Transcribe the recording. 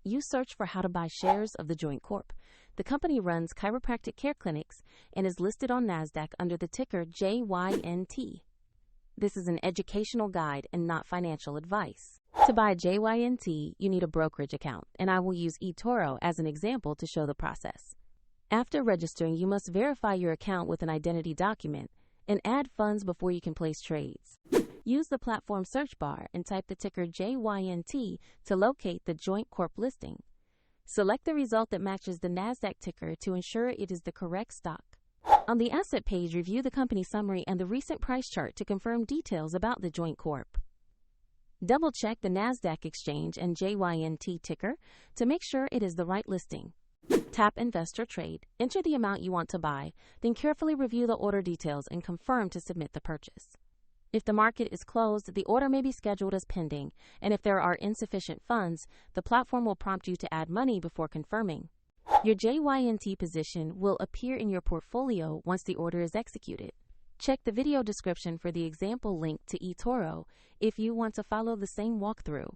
you search for how to buy shares of the Joint Corp. The company runs chiropractic care clinics and is listed on NASDAQ under the ticker JYNT. This is an educational guide and not financial advice. To buy JYNT, you need a brokerage account, and I will use eToro as an example to show the process. After registering, you must verify your account with an identity document and add funds before you can place trades. Use the platform search bar and type the ticker JYNT to locate the Joint Corp listing. Select the result that matches the NASDAQ ticker to ensure it is the correct stock. On the asset page, review the company summary and the recent price chart to confirm details about the Joint Corp. Double-check the NASDAQ exchange and JYNT ticker to make sure it is the right listing. Tap Invest or Trade, enter the amount you want to buy, then carefully review the order details and confirm to submit the purchase. If the market is closed, the order may be scheduled as pending, and if there are insufficient funds, the platform will prompt you to add money before confirming. Your JYNT position will appear in your portfolio once the order is executed. Check the video description for the example link to eToro if you want to follow the same walkthrough.